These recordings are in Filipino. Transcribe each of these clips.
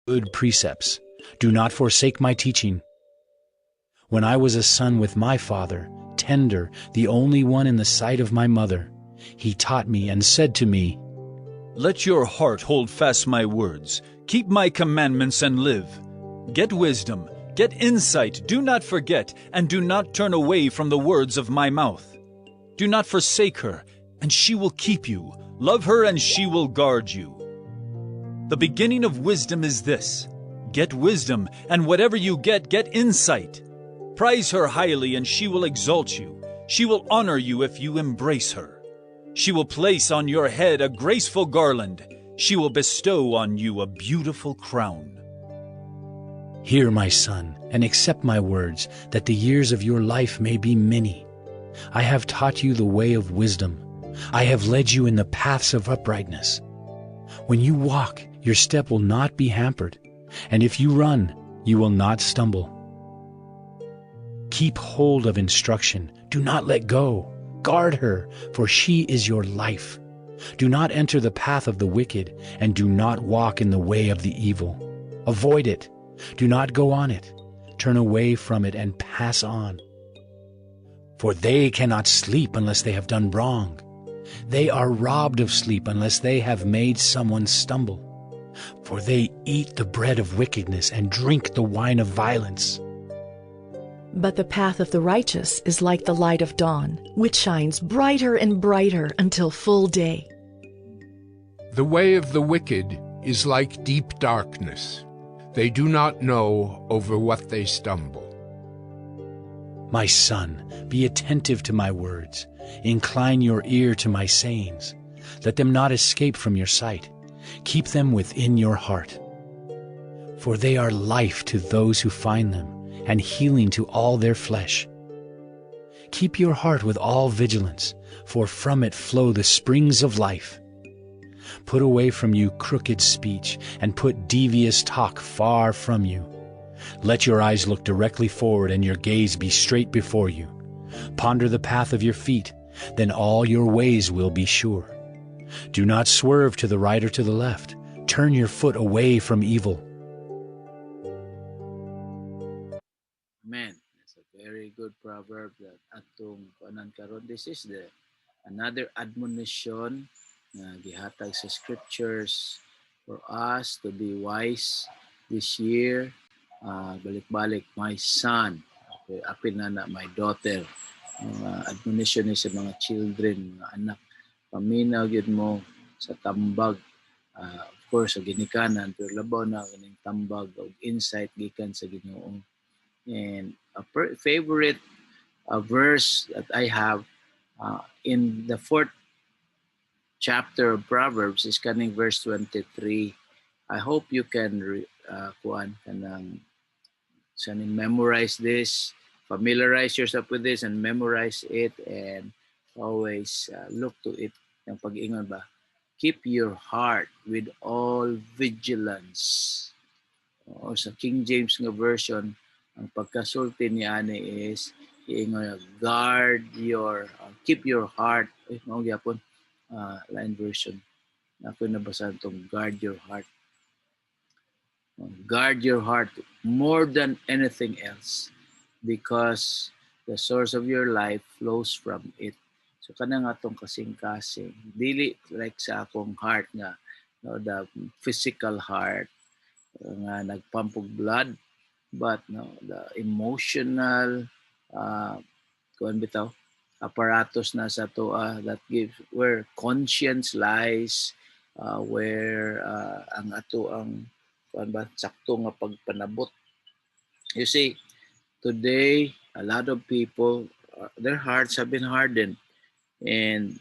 good precepts. Do not forsake my teaching. When I was a son with my father, tender, the only one in the sight of my mother, he taught me and said to me, Let your heart hold fast my words. Keep my commandments and live. Get wisdom, get insight, do not forget, and do not turn away from the words of my mouth. Do not forsake her, and she will keep you. Love her, and she will guard you. The beginning of wisdom is this: get wisdom, and whatever you get insight. Prize her highly, and she will exalt you. She will honor you if you embrace her. She will place on your head a graceful garland. She will bestow on you a beautiful crown. Hear, my son, and accept my words, that the years of your life may be many. I have taught you the way of wisdom. I have led you in the paths of uprightness. When you walk, your step will not be hampered, and if you run, you will not stumble. Keep hold of instruction. Do not let go. Guard her, for she is your life. Do not enter the path of the wicked, and do not walk in the way of the evil. Avoid it. Do not go on it. Turn away from it and pass on. For they cannot sleep unless they have done wrong. They are robbed of sleep unless they have made someone stumble. For they eat the bread of wickedness and drink the wine of violence. But the path of the righteous is like the light of dawn, which shines brighter and brighter until full day. The way of the wicked is like deep darkness. They do not know over what they stumble. My son, be attentive to my words. Incline your ear to my sayings. Let them not escape from your sight. Keep them within your heart. For they are life to those who find them, and healing to all their flesh. Keep your heart with all vigilance, for from it flow the springs of life. Put away from you crooked speech, and put devious talk far from you. Let your eyes look directly forward, and your gaze be straight before you. Ponder the path of your feet, then all your ways will be sure. Do not swerve to the right or to the left. Turn your foot away from evil. Amen. That's a very good proverb that atong kuanan karon. This is the another admonition na gihatag sa scriptures for us to be wise this year. Balik-balik, my son, okay, apil na my daughter. Admonition ni sa mga children, mga anak. Paminaw yun mo sa tambag. Of course, sa ginikanan, pero labaw na kaning tambag o insight gikan sa Ginoo. And a favorite verse that I have in the 4th chapter of Proverbs is kaning verse 23. I hope you can memorize this, familiarize yourself with this and memorize it, and always look to it. Yung pag-ingon ba? Keep your heart with all vigilance. Or sa King James nga version, ang pagkasulti ni ani is guard your, keep your heart. Mao gyapon line version. Ako nabasahan tong guard your heart. Guard your heart more than anything else, because the source of your life flows from it. So kana nga tong kasing-kasing, dili like sa akong heart nga, no, the physical heart nga nagpump og blood, but no, the emotional kuan bitaw apparatus na sa toa that gives where conscience lies, where ang ato ang kuan ba sakto nga pagpanabot. You see, today a lot of people their hearts have been hardened, and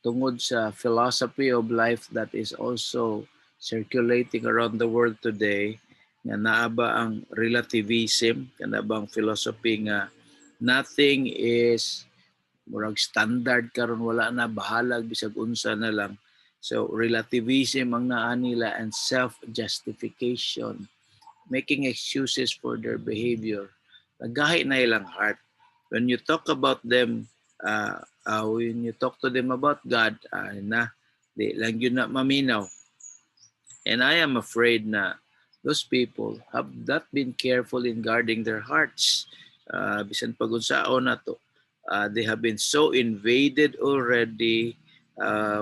tungod sa philosophy of life that is also circulating around the world today, nga naa ba ang relativism, kana bang philosophy nga nothing is murag standard karon, wala na, bahalag bisag unsa na lang. So relativism ang naa nila, and self-justification, making excuses for their behavior. Nagahi na ilang heart. When you talk about them, when you talk to them about God, di lang yun na maminaw. And I am afraid na those people have not been careful in guarding their hearts. Bisan pag-unsaon na to, they have been so invaded already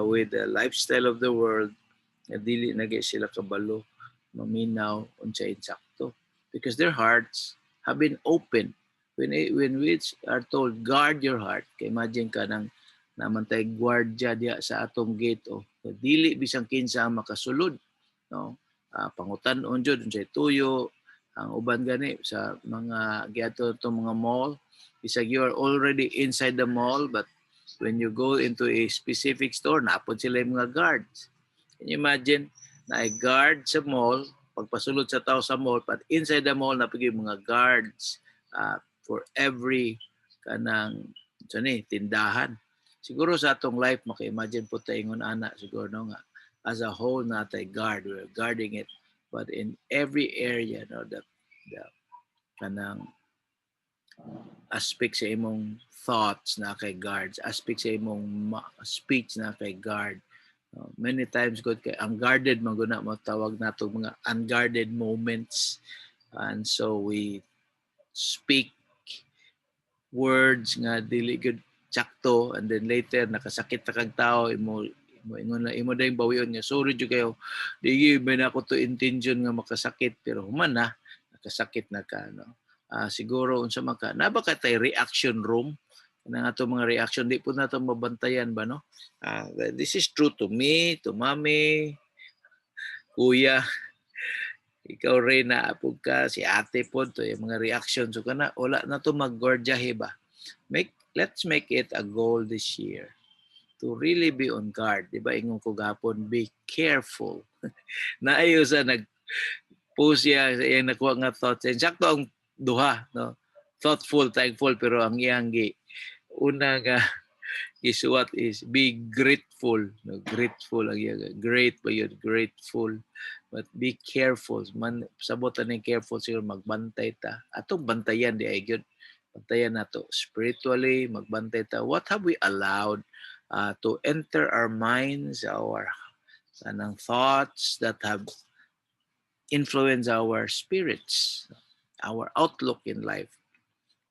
with the lifestyle of the world na dili na gyud sila kabalo maminaw unsa insakto because their hearts have been open when we are told guard your heart kay imagine ka nang namantay gwardiya diya sa atong gate dili bisang kinsa ang makasulod no pangutan-on jud unsay tuyo ang uban gani sa mga giadto to mga mall bisag you are already inside the mall but when you go into a specific store napod sila yung mga guards. Can you imagine na ay guard sa mall pagpasulod sa tao sa mall but inside the mall napod yung mga guards for every kanang tindahan. Siguro sa atong life maka-imagine po tayo ingon ana siguro no nga as a whole natay guard, we're guarding it, but in every area no the kanang aspect sa imong thoughts na kay guards, aspect sa imong speech na kay guard. Many times good kay unguarded maguna mo tawag nato mga unguarded moments, and so we speak words nga dili good sakto and then later nakasakit ta kag tao imo ingon na imo dayong bawion nga sorry jud kayo di ba na ako to intention nga makasakit pero human na nakasakit na ka no siguro unsa man ka na ba ka tay reaction room nang ato mga reaction di po nato mabantayan ba no this is true to me to mommy kuya ikaw rin na apog ka si ate po to yung mga reaction so kana wala na to maggordyahe ba let's make it a goal this year to really be on guard. Diba ingon ko gapon, be careful. Naayo sa nag-post siya sa iyang nakuha nga thoughts. And sakto ang duha, no? Thoughtful, thankful, pero ang iyang una nga isuwat is be grateful. No? Grateful ang iyang. Great ba yun? Grateful. But be careful. Sabot na careful siguro magbantay ta. Atong bantayan di ay yun. Bantayan nato spiritually, magbantay ta. What have we allowed to enter our minds, our thoughts that have influenced our spirits, our outlook in life?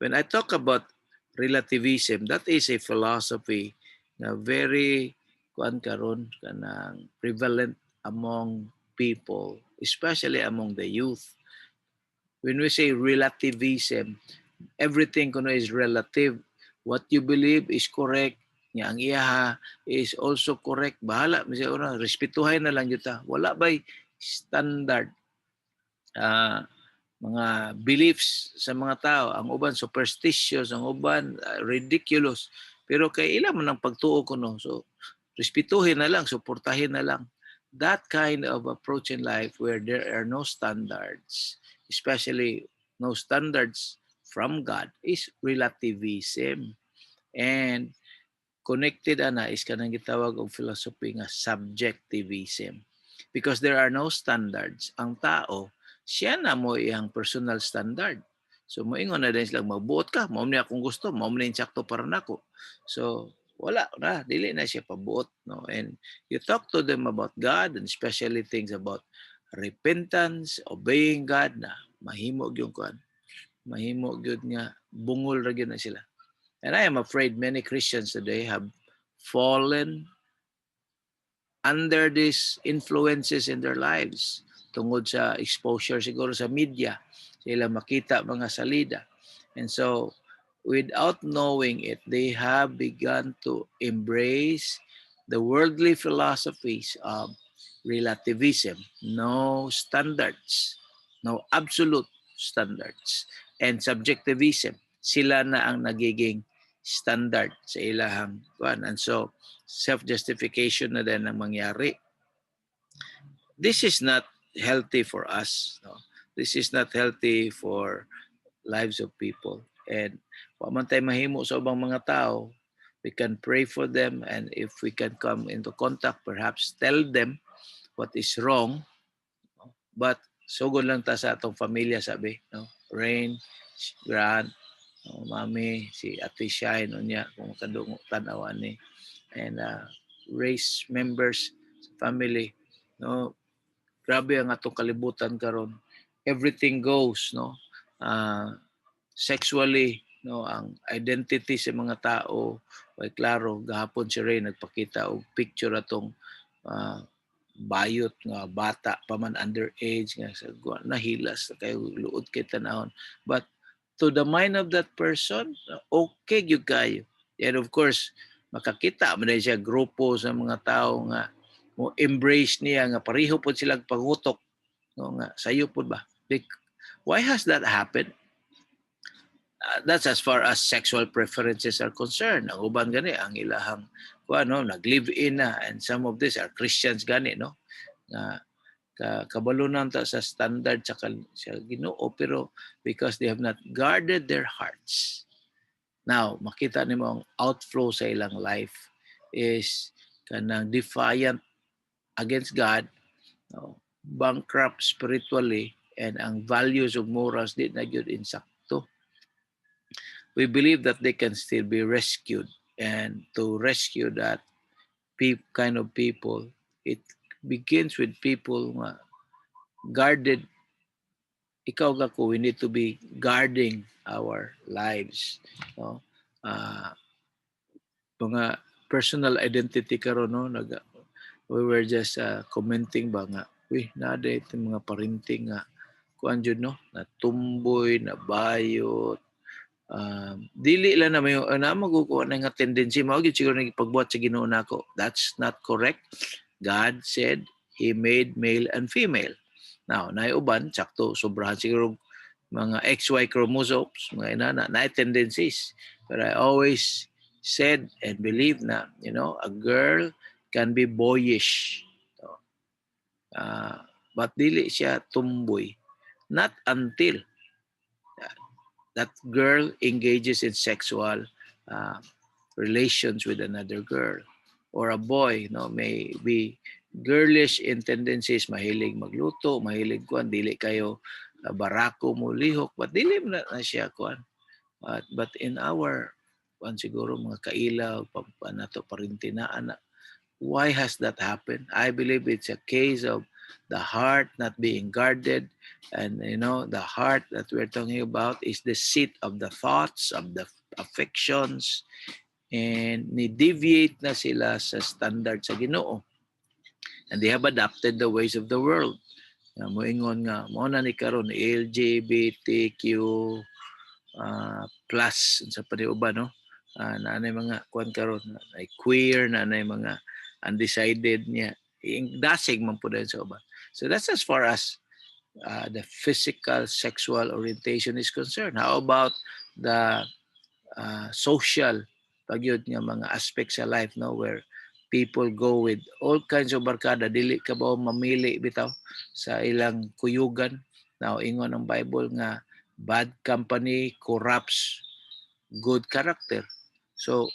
When I talk about relativism, that is a philosophy na very kanang prevalent among people, especially among the youth. When we say relativism, everything kuno is relative. What you believe is correct. Nga ang iyaha is also correct. Bahala, respetuhay na lang yun ta. Wala ba'y standard mga beliefs sa mga tao. Ang uban superstitious, ang uban ridiculous. Pero kay ilan man ang pagtuo kuno. So, respetuhin na lang, suportahin na lang. That kind of approach in life where there are no standards, especially no standards from God, is relativism. And connected ana is kanang gitawag og philosophy nga subjectivism. Because there are no standards, ang tao, siya na mo iyang personal standard. So moingon na din sila magbuot ka, mao ni akong gusto, mao ni insakto para nako. So wala na, dili na siya pabuot no. And you talk to them about God and especially things about repentance, obeying God na mahimo gyud kuan. Mahimo gyud nga bungol ra gyud na sila. And I am afraid many Christians today have fallen under these influences in their lives tungod sa exposure siguro sa media. Sila makita mga salida. And so, without knowing it, they have begun to embrace the worldly philosophies of relativism. No standards, no absolute standards, and subjectivism. Sila na ang nagiging standard sa ilahang kuan. And so, self-justification na din ang mangyari. This is not healthy for us. No? This is not healthy for lives of people. And wa man tayo mahimo sa ubang mga tao, we can pray for them, and if we can come into contact, perhaps tell them what is wrong. But sugod lang ta sa atong pamilya sabi, no? Rain, Grant, Mami, si Ate Shine, unya kung kadungo tanawan ni, and race members sa family, no? grabe ang atong kalibutan karon. Everything goes, no? Sexually, no, ang identity sa mga tao ay klaro. Gahapon si Ray nagpakita og picture atong bayot nga bata pa man underage nga sa nahilas kayo luod kay tanahon, but to the mind of that person okay gyud kayo. And of course makakita man siya grupo sa mga tao nga mo embrace niya nga pareho pod sila pangutok, no, nga sayo pod ba. Why has that happened? That's as far as sexual preferences are concerned. Ang uban gani ang ilahang nag-live-in na, and some of these are Christians gani, no? Na kabalunan ta sa standard sa Ginoo, pero because they have not guarded their hearts. Now, makita nimo ang outflow sa ilang life is kanang defiant against God, no? Bankrupt spiritually, and ang values of morals di na gyud insakto. We believe that they can still be rescued, and to rescue that kind of people, it begins with people guarded. Ikaw kako, we need to be guarding our lives, no? Mga personal identity karon, no, we were just commenting ba nga nada itong mga parenting nga kuan jud, no, na tumboy na bayot. Dili lang na may magukuha na nga tendency mao gyud siguro nagpagbuhat sa Ginoo nako. That's not correct. God said He made male and female. Now, naay uban sakto sobrahan siguro mga XY chromosomes, mga inana na tendencies. But I always said and believe na, a girl can be boyish. But dili siya tumboy. Not until that girl engages in sexual relations with another girl, or a boy, no, may be girlish in tendencies, mahilig magluto, mahilig kuan, dili kayo barako mo lihok, but dili na siya kuan. But in our siguro mga kaila nato parintinaan, why has that happened? I believe it's a case of the heart not being guarded. And the heart that we're talking about is the seat of the thoughts, of the affections, and ni-deviate na sila sa standard sa Ginoo. And they have adopted the ways of the world. Moingon nga, mo na ni karon LGBTQ plus sa paniuba, no? Naanay mga kuan karon, ay queer, naanay mga undecided niya. Dasig man po dahil sa uba. So that's as far as the physical sexual orientation is concerned. How about the social pagyud nga mga aspects sa life, no, where people go with all kinds of barkada, dili ka ba mamili bitaw sa ilang kuyugan. Now ingon ang Bible nga bad company corrupts good character. So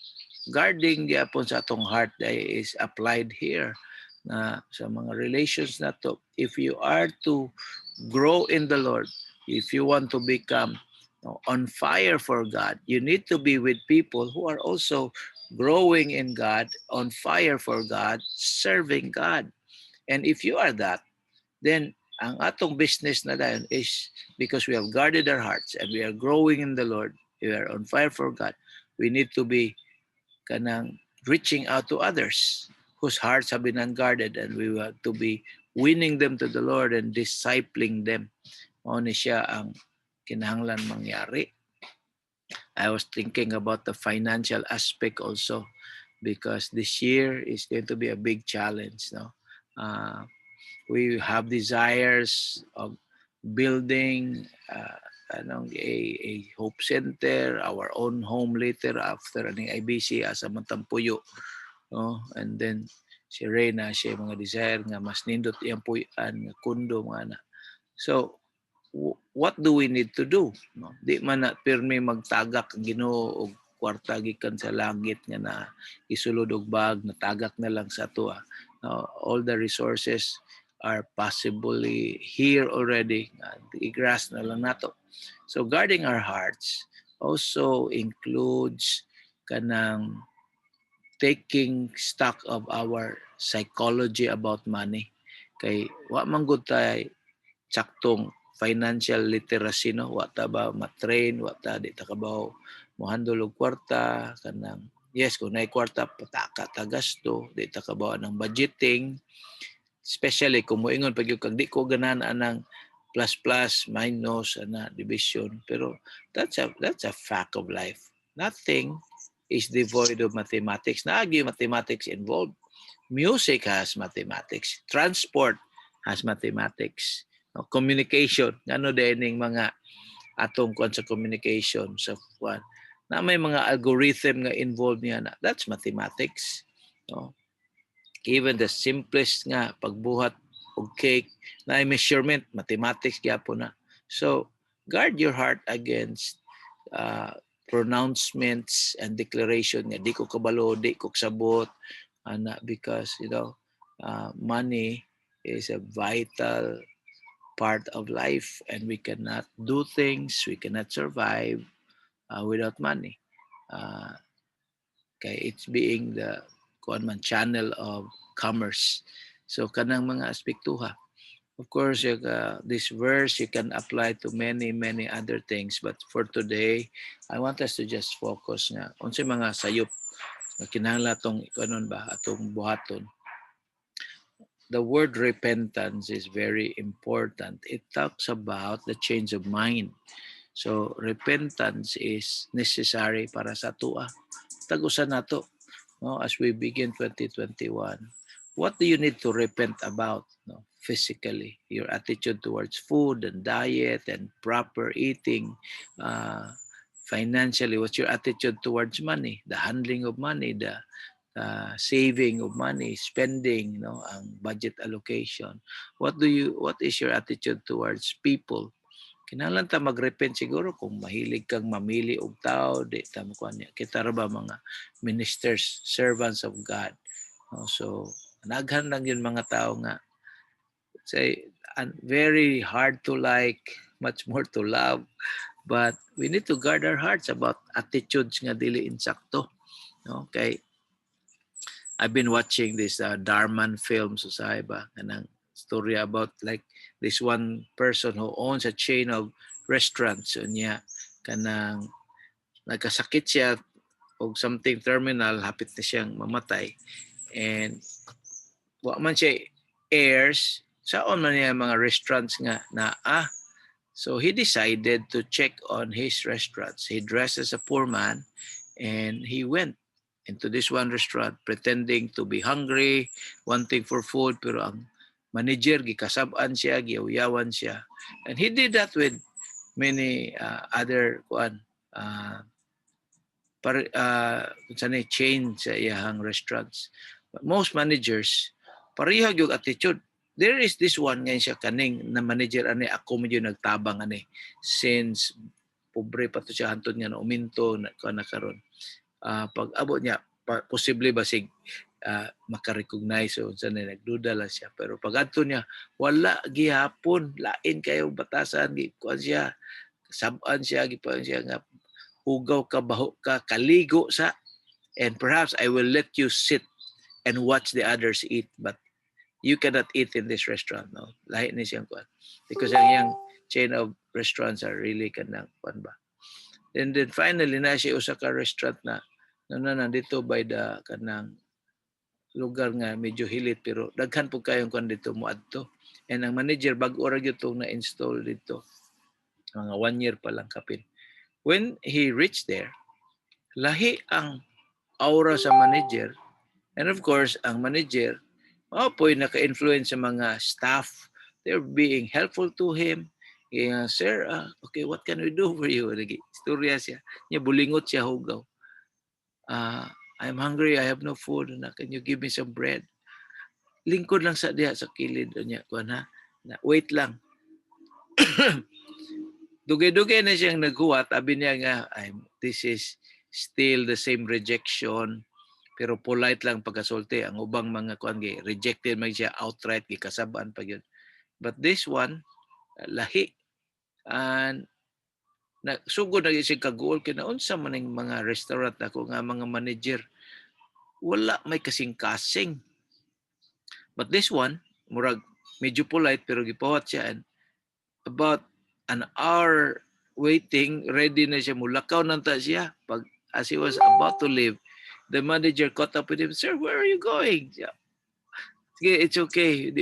guarding gyapon sa atong heart is applied here na sa mga relations na to. If you are to grow in the Lord, if you want to become on fire for God, you need to be with people who are also growing in God, on fire for God, serving God. And if you are that, then ang atong business na dayon is, because we have guarded our hearts and we are growing in the Lord, we are on fire for God, we need to be kanang reaching out to others whose hearts have been unguarded, and we want to be winning them to the Lord and discipling them. Mao ni siya ang kinahanglan mangyari. I was thinking about the financial aspect also, because this year is going to be a big challenge. No, we have desires of building a hope center, our own home later after aning IBC asa Mantampuyo, no, and then si Reyna siya mga desire nga mas nindot iyang puy-an nga kundo mga na. So what do we need to do? No? Di man na pirmi magtagak ang Ginoo og kwarta gikan sa langit nga na isulod og bag, natagak na lang sa ato. All the resources are possibly here already. I-grasp na lang nato. So guarding our hearts also includes kanang taking stock of our psychology about money. Kay wa man gud tay saktong financial literacy, no, wa ta ba ma-train, wa ta di ta kabaw mohandle og kwarta kanang yes kung naay kwarta pataka ta gasto, di ta kabaw ng budgeting, especially kung moingon pag yung kag di ko ganana ng plus plus minus ana division, pero that's a fact of life. Nothing is devoid of mathematics. Naagi mathematics involved. Music has mathematics. Transport has mathematics. No, communication, ano dining mga atong kuan sa communication sa kuan na may mga algorithm nga involved niya na that's mathematics, no? Even the simplest nga pagbuhat og cake na measurement, mathematics gyapon na. So guard your heart against pronouncements and declaration nga di ko kabalo, di ko sabot ana, because money is a vital part of life, and we cannot do things, we cannot survive without money. Okay, it's being the kuan man channel of commerce. So kanang mga aspektuha. Of course, this verse you can apply to many other things, but for today, I want us to just focus nga unsay mga sayop na kinahanglan atong kanon ba atong buhaton. The word repentance is very important. It talks about the change of mind. So repentance is necessary para sa tuwa. Tagusan nato, no, as we begin 2021. What do you need to repent about, no? Physically, your attitude towards food and diet and proper eating. Financially, what's your attitude towards money, the handling of money, the saving of money, spending, ang budget allocation. What is your attitude towards people? Kinahanglan ta magrepent siguro kung mahilig kang mamili og tao, di ta mo kuan niya. Kita ra ba mga ministers, servants of God. So naghan lang yun mga tao nga say very hard to like, much more to love, but we need to guard our hearts about attitudes nga dili insakto. Okay, I've been watching this Dharman film sa iba, kanang story about like this one person who owns a chain of restaurants. So niya kanang nagkasakit siya og something terminal, hapit na siyang mamatay, and wa man siya heirs, saon man niya mga restaurants nga na so he decided to check on his restaurants. He dressed as a poor man and he went into this one restaurant pretending to be hungry, wanting for food, pero ang manager gikasab-an siya, giyaw-yawan siya. And he did that with many other chain sa iyahang restaurants. But most managers pareha gyud attitude. There is this one ngayon siya kaning na manager ani, ako medyo nagtabang ani since pobre pa to siya hantod nga na uminto na karon. Pag abot niya posible ba sig makarecognize o unsa na nagduda lang siya, pero pag adto niya wala gihapon, lain kayo batasan, kuan siya, saban siya, gipaon siya nga hugaw ka, baho ka, kaligo sa, and perhaps I will let you sit and watch the others eat, but you cannot eat in this restaurant, no? Lahi ni siyang kuan, because ang yang chain of restaurants are really kanang kuan ba. And then finally na siya usa ka restaurant na nandito by the kanang lugar nga medyo hilit, pero daghan po kayong kuan dito moadto. And ang manager bag-o ra gyud tong na-install dito, mga 1 year pa lang kapin. When he reached there, lahi ang aura sa manager, and of course ang manager po'y naka-influence sa mga staff. They're being helpful to him. Sir, okay, what can we do for you? Istorya siya. Niya bulingot siya hugaw. I'm hungry, I have no food. Can you give me some bread? Lingkod lang sa diha sa kilid niya. Wait lang. Dugay-dugay na siyang naghuwat. Abi niya nga, this is still the same rejection. Pero polite lang pagkasulti. Ang ubang mga rejected man siya outright, gikasabaan pa yun. But this one, lahi. And sugod na isang kagool, kinaunsa man ng mga restaurant ako nga mga manager. Wala may kasing-kasing. But this one, murag medyo polite pero gipawat siya, and about an hour waiting, ready na siya, mulakaw nanta siya. As he was about to leave, the manager caught up with him. Sir, where are you going? Yeah. Sige, it's okay.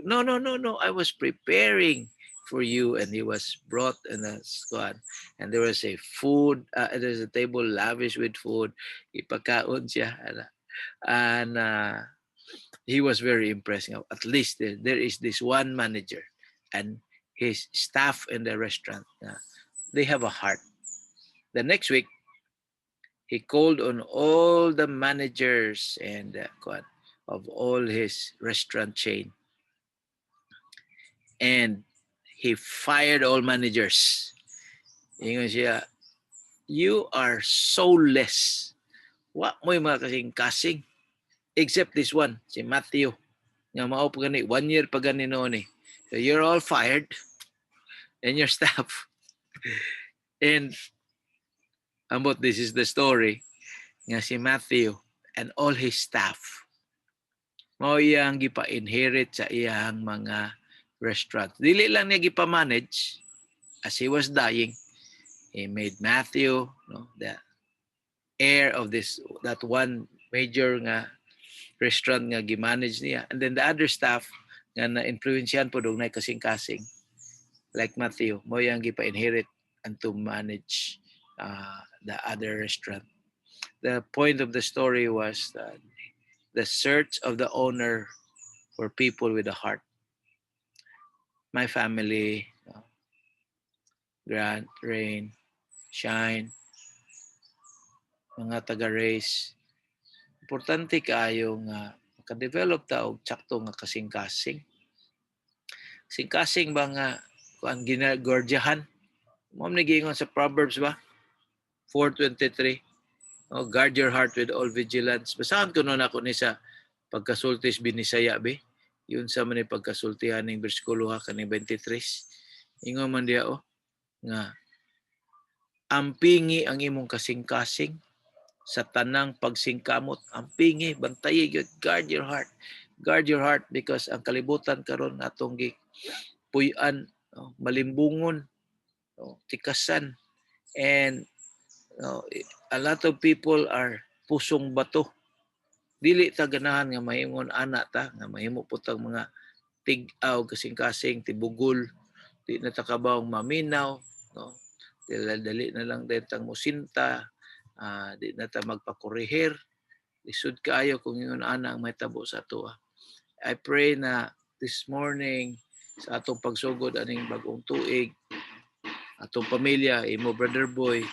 No, no, no, no. I was preparing for you. And he was brought in a squad. And there was a food, there's a table lavish with food. Ipakaon siya. And he was very impressed. At least there is this one manager and his staff in the restaurant. They have a heart. The next week, he called on all the managers and of all his restaurant chain. And he fired all managers. Ingon siya, you are soulless. Wa mo'y mga kasing-kasing. Except this one, si Matthew. Nga mao pa gani, 1 year pa gani noon eh. So you're all fired and your staff. And about this is the story nga si Matthew and all his staff mao iyang gipa-inherit sa iyang mga restaurant. Dili lang niya gipa-manage as he was dying. He made Matthew, the heir of that one major nga restaurant nga gi-manage niya, and then the other staff nga na-influensyahan po dong na kasing-kasing like Matthew mo yang gipa-inherit and to manage the other restaurant. The point of the story was that the search of the owner for people with a heart. My family, Grant, Rain, Shine, mga taga-race, importante kaayo nga makadevelop ta og tsakto nga kasing-kasing. Kasing-kasing ba nga kuan ginagordyahan? Mo ni giingon sa Proverbs ba? 4:23. Guard your heart with all vigilance. Basahan ko nun ako ni sa pagkasultis binisaya be. Yun sa man pagkasultihan ng bersikulo kaning 23. Ingon man diya nga ampingi ang imong kasing-kasing sa tanang pagsingkamot. Ampingi, bantayi gyud, guard your heart. Guard your heart because ang kalibutan karon atong puy-an, malimbungon, tikasan, and a lot of people are pusong bato. Dili ta ganahan nga mahimon ana ta, nga mahimo putang mga tig-aw kasing-kasing tibugol, di na ta kabawng maminaw, dali na lang daytang musinta, di na ta magpakorehir. Lisod kaayo kung ingon ana ang mahitabo sa ato. I pray na this morning sa atong pagsugod aning bagong tuig, atong pamilya, imo brother boy,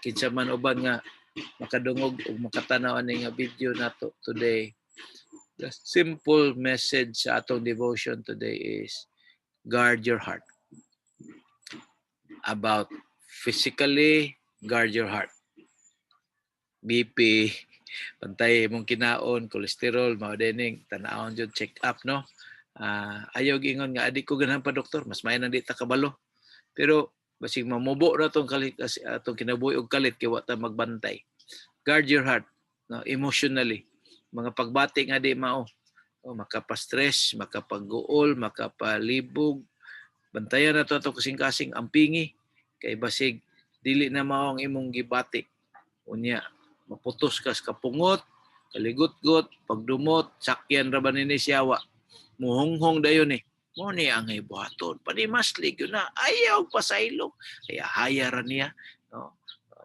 kinsa man uban nga makadungog o makatanaw ani nga video nato today. The simple message sa atong devotion today is guard your heart. About physically, guard your heart. BP, pantay imong kinaon, cholesterol, mao dining tanawon jud check up, no? Ayaw gingon nga adik ko ganahan pa doktor, mas may nang di ta kabalo. Pero basig mamubo na tong kalit atong kinabuhi og kalit kay wa ta magbantay. Guard your heart, emotionally. Mga pagbati nga di mao, makapa-stress, makapag-guol, makapalibog. Bantayan na to atong kasing-kasing ampingi kay basig dili na mao ang imong gibati. Unya maputos ka sa kapungot, kaligot-got, pagdumot, sakyan ra ba nini siyawa. Muhonghong dayon eh. Mo ni ang ibuhaton. Panimaslig yun na. Ayaw pasaylo. Kaya hayaran niya.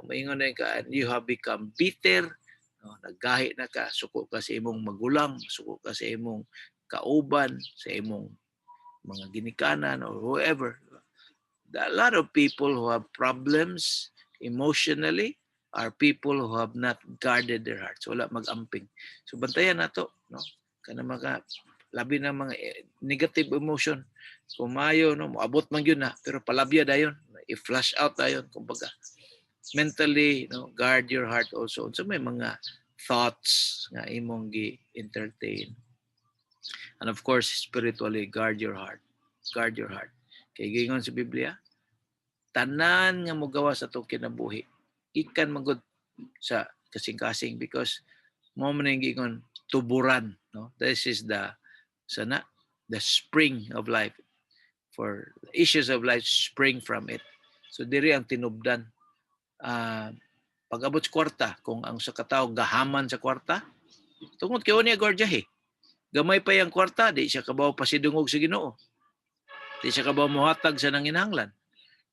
Maingon na ka, you have become bitter. Naggahi na ka. Suko ka sa imong magulang. Suko ka sa imong kauban. Sa imong mga ginikanan or whoever. A lot of people who have problems emotionally are people who have not guarded their hearts. Wala mag-amping. So bantayan na to. Kana mga labi na mga negative emotion. Kumayo, moabot man yun na, pero palabya dayon. I-flush out dayon. Kumbaga, mentally, guard your heart also. So may mga thoughts nga imong gi-entertain. And of course, spiritually, guard your heart. Guard your heart. Kaya gingon sa Biblia, tanan nga mogawa sa itong kinabuhi, ikan magod sa kasing-kasing because mo man yung gingon tuburan. This is the sana the spring of life. For issues of life spring from it. So diri ang tinubdan. Pag-abot sa kwarta, kung ang sa katao gahaman sa kwarta, tungod kay niya gordyahe. Gamay pa yung kwarta, di siya kabaw pasidungog sa Ginoo. Di siya kabaw muhatag sa nanginahanglan.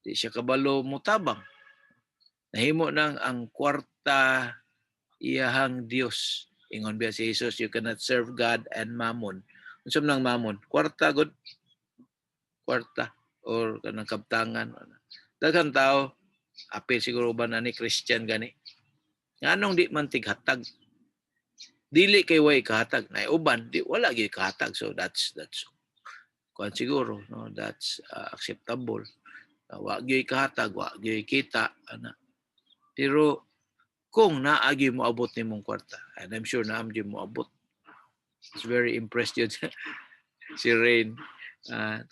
Di siya kabalo mutabang. Nahimo nang ang kwarta iyahang Dios. Ingon biya si Jesus, you cannot serve God and mammon. Unsam nang mammon? Kwarta gud. Kwarta or kanang kabtangan. Daghang tao apil siguro ba na ni Christian gani. Nganong di man tighatag? Dili kay way kahatag. Na uban di wala gyud kahatag. So that's kuan siguro, no, that's acceptable. Wa gyud kahatag, wa gyud kita ana. Pero kung naagi mo abot nimong kwarta, and I'm sure naam gyud mo abot. It's very impressed yun si Rain.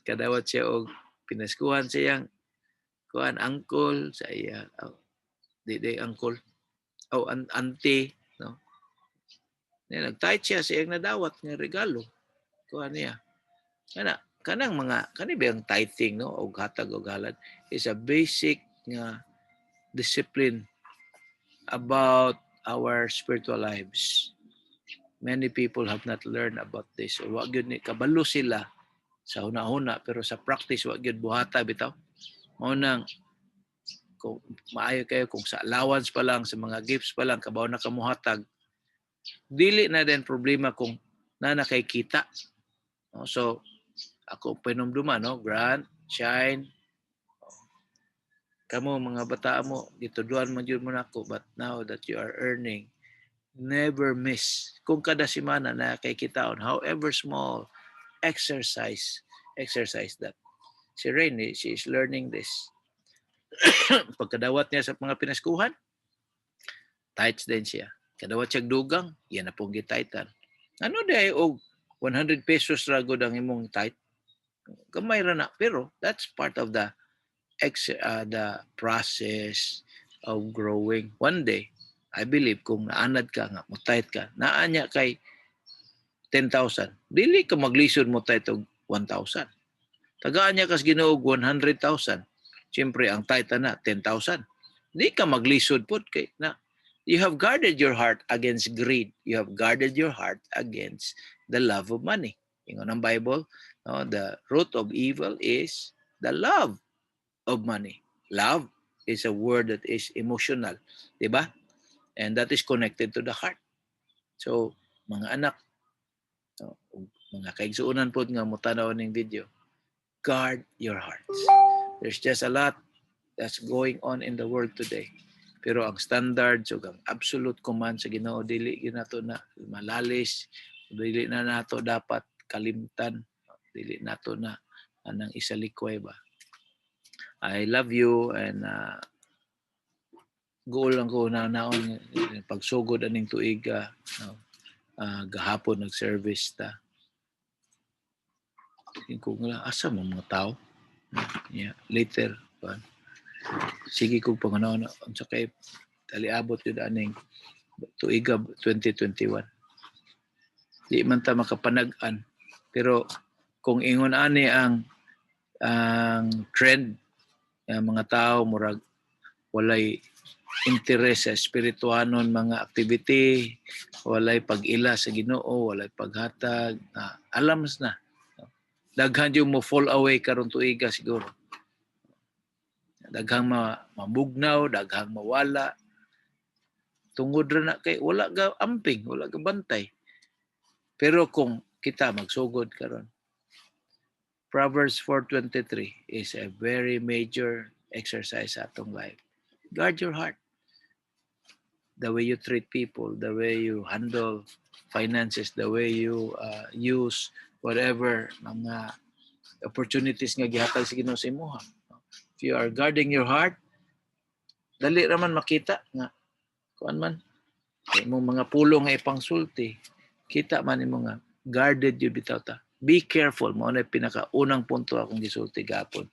Kadawat siya og pinaskuhan siyang kuan uncle sa iya. Di uncle. Auntie, no. Nagtayt siya sa iyang nadawat nga regalo. Kuan niya. Kanang mga kani ba ang tithing, no, og hatag og halad is a basic nga discipline about our spiritual lives. Many people have not learned about this. So, wag yun ni kabalo sila sa una-una pero sa practice wag yun buhata bitaw. Mao nang kung maayo kayo kung sa allowance pa lang, sa mga gifts pa lang kabaw na kamuhatag, dili na din problema kung na kay kita. No? So ako pinumduman, no, grant, shine, kamo mga bata mo gituduan man jud mo nako, but now that you are earning, never miss kung kada semana na kay kitaon, however small, exercise that. Si Rainy, she is learning this. Pagkadawat niya sa mga pinaskuhan, tights din siya. Kadawat siya dugang, yan na pong gitaitan. Ano day og 100 pesos ra gud ang imong tight? Gamay ra na, pero that's part of the process of growing. One day, I believe kung naanad ka nga, mo-tight ka, naanya kay 10,000, dili ka maglisod mo tight og 1,000. Tagaan niya kas Ginoo 100,000. Siyempre, ang tight na 10,000. Di ka maglisod po kay na. You have guarded your heart against greed. You have guarded your heart against the love of money. Ingon ang Bible, no, the root of evil is the love of money. Love is a word that is emotional, di ba? And that is connected to the heart. So, mga anak, no, mga kaigsuunan po nga mutanaw ning video, guard your hearts. There's just a lot that's going on in the world today. Pero ang standards o ang absolute command sa Ginoo, dili nato na malalis, dili na nato dapat kalimtan, dili nato na anang isalikway ba. I love you, and goal lang ko na naon pagsugod aning tuig gahapon nag-service ta. Kung asa mo mga tao. Yeah, later. Sige kong panganao na unsa kay taliabot yun aning tuiga 2021. Di man ta makapanag-an. Pero kung ingon ani ang trend ng mga tao murag walay interes sa spirituanon mga activity, walay pag-ila sa Ginoo, walay paghatag, alams na. Daghan yung mo fall away karon tuiga siguro. Daghang mabugnaw, daghang mawala. Tungod ra na kay wala ga amping, wala ga bantay. Pero kung kita magsugod karon, Proverbs 4:23 is a very major exercise sa atong life. Guard your heart. The way you treat people, the way you handle finances, the way you use whatever mga opportunities nga gihatag sa Ginoo sa imuha. If you are guarding your heart, dali ra man makita nga kuan man imong mga pulong nga ipangsulti, kita man imo nga guarded you bitaw ta. Be careful, mo na pinakaunang punto akong gisulti gapon.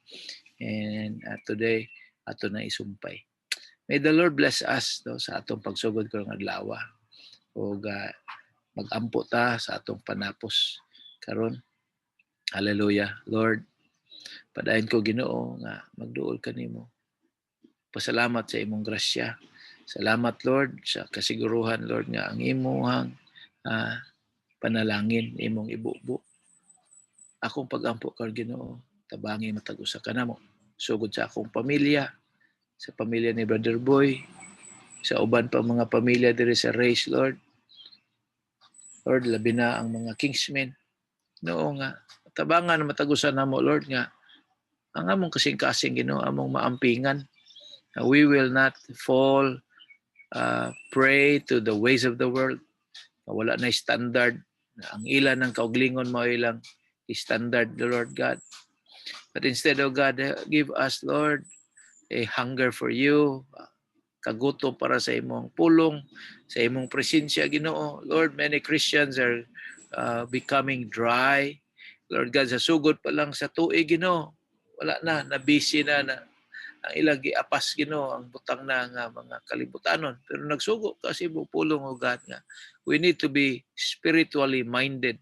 And today ato na isumpay. May the Lord bless us sa atong pagsugod karong adlaw. O mag-ampo ta sa atong panapos karon. Hallelujah. Lord, padayon ko Ginoo nga magduol kanimo. Pasalamat sa imong grasya. Salamat Lord sa kasiguruhan Lord nga ang imong panalangin imong ibubo. Akong pagampo kar Ginoo, tabangi matag usa ka namo. Sugod sa akong pamilya, sa pamilya ni Brother Boy, sa uban pa mga pamilya diri sa race Lord. Lord, labi na ang mga kingsmen. Noo nga tabangan matagusan namo Lord nga ang among kasing-kasing Ginoo among maampingan. We will not fall prey to the ways of the world. Wala na standard. Ang ilan ng kauglingon mo ilang standard, the Lord God. But instead of God, give us, Lord, a hunger for you, kagutom para sa imong pulong, sa imong presensya, Ginoo. Lord, many Christians are becoming dry. Lord God, sa sugod pa lang sa tuig, Ginoo, wala na, nabisi na ang ilang giapas Ginoo ang butang na nga mga kalibutanon. Pero nagsugo kasi mo pulong o God nga. We need to be spiritually minded.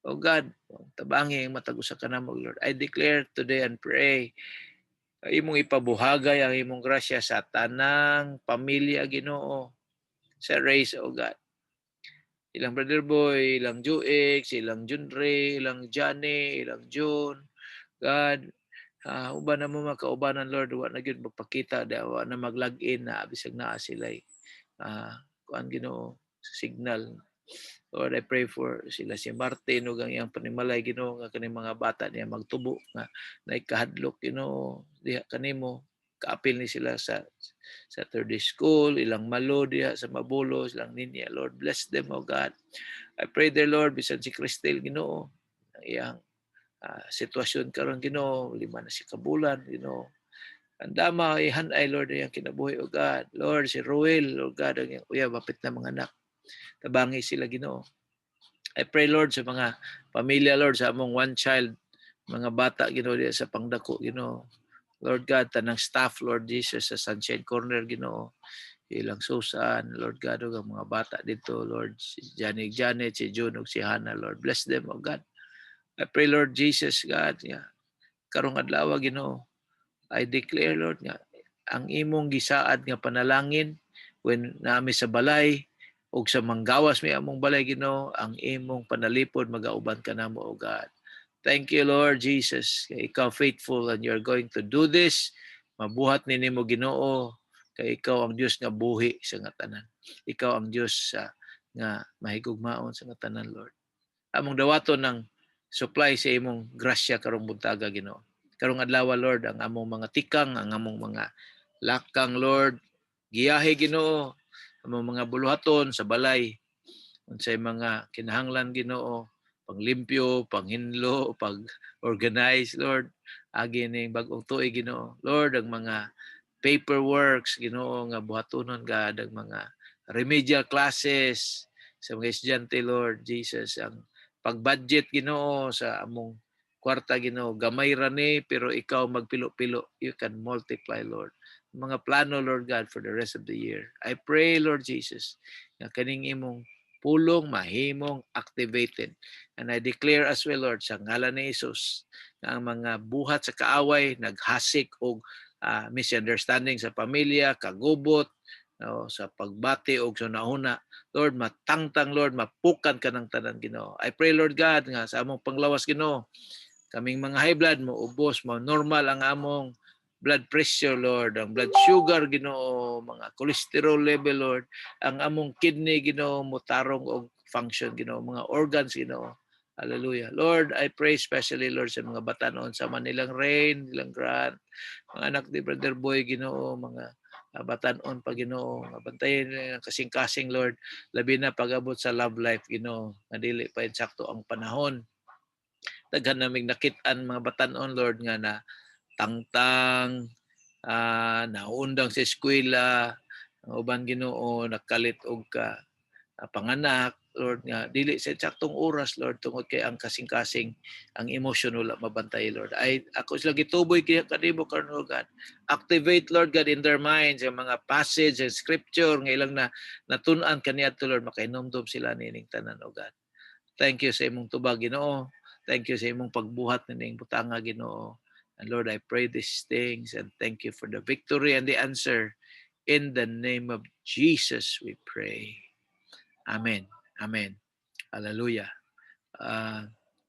O God, tabangi ang matag usa ka namo Lord. I declare today and pray imong ipabuhagay ang imong grasya sa tanang pamilya Ginoo sa race o God. Ilang Brother Boy, ilang Juix, ilang Junre, ilang Johnny, ilang June. God, uban na mo makaubanan Lord, wa na gyud magpakita wa na mag-login na bisag naa sila kuan Ginoo sa signal. Lord, I pray for sila si Martin ug ang iyang panimalay Ginoo nga kaning mga bata niya magtubo nga naikahadlok Ginoo diha kanimo kaapil ni sila sa third school, ilang malo diha sa Mabulos, ilang ninya. Lord, bless them, O God. I pray there, Lord, bisan si Cristel Ginoo ang iyang sitwasyon karon Ginoo, 5 na si kabulan Ginoo. Ang dama ihanay Lord ang kinabuhi O God. Lord, si Ruel, Lord God, ang iyang uyab hapit na mga anak. Tabangi sila Ginoo. I pray Lord sa mga pamilya Lord sa among one child, mga bata Ginoo diya sa pangdako Ginoo. Lord God, tanang staff Lord Jesus sa Sunshine Corner Ginoo. Ilang Susan, Lord God, ug ang mga bata dito Lord, si Janet, si June ug si Hannah Lord. Bless them O God. I pray Lord Jesus God, yeah. Karong adlaw Ginoo, I declare Lord nga ang imong gisaad nga panalangin when naami sa balay ug sa manggawas mi among balay Ginoo, ang imong panalipod magauban ka namo O God. Thank you Lord Jesus, kay ikaw faithful and you're going to do this. Mabuhat ni nimo Ginoo, kay ikaw ang Dios nga buhi sa nga tanan. Ikaw ang Dios nga mahigugmaon sa nga tanan Lord. Among dawaton ng supply sa imong grasya karong buntaga Ginoo. Karong adlaw Lord, ang among mga tikang, ang among mga lakang Lord, giyahe Ginoo, among mga buluhaton sa balay, unsay mga kinahanglan Ginoo, panglimpyo, panghinlo, pag-organize Lord, agi ning bag-ong tuig Ginoo. Lord, ang mga paperworks Ginoo nga buhatonon gad, ang mga remedial classes sa mga estudyante Lord Jesus, ang pag-budget Ginoo sa among kwarta Ginoo, gamay ra ni pero ikaw magpilo-pilo, you can multiply Lord. Mga plano Lord God for the rest of the year. I pray Lord Jesus nga kaning imong pulong mahimong activated. And I declare as well Lord sa ngalan ni Jesus nga ang mga buhat sa kaaway naghasik og misunderstanding sa pamilya, kagubot, sa pagbati og sunahuna. Lord, matangtang Lord, mapukan ka ng tanan Ginoo. I pray Lord God nga sa among panglawas Ginoo, kaming mga high blood mo ubos mo normal ang among blood pressure Lord, ang blood sugar Ginoo, mga cholesterol level Lord, ang among kidney Ginoo mo tarong og function Ginoo, mga organs Ginoo. Hallelujah. Lord, I pray especially Lord sa mga batanon sa Manilang Rain, Nilang Grant, mga anak ni Brother Boy Ginoo, mga batanon pa Ginoo, bantayan kasing-kasing Lord, labi na pag-abot sa love life Ginoo, nga dili pa insakto ang panahon. Daghan naming nakit-an mga batanon Lord nga na tangtang, naundang sa eskwela, ang uban Ginoo nakalit og panganak Lord nga dili sa saktong oras Lord tungod kay ang kasing-kasing ang emotion wala mabantay Lord. Ako sila gituboy kaya kanimo karon God. Activate Lord God in their minds ang mga passage and scripture nga ilang natun-an kaniadto Lord, makainomdom sila nining tanan O God. Thank you sa imong tubag Ginoo. Thank you sa imong pagbuhat na ning butanga, Ginoo. And Lord, I pray these things and thank you for the victory and the answer. In the name of Jesus, we pray. Amen. Amen. Hallelujah.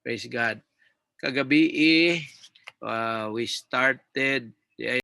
Praise God. Kagabi, we started the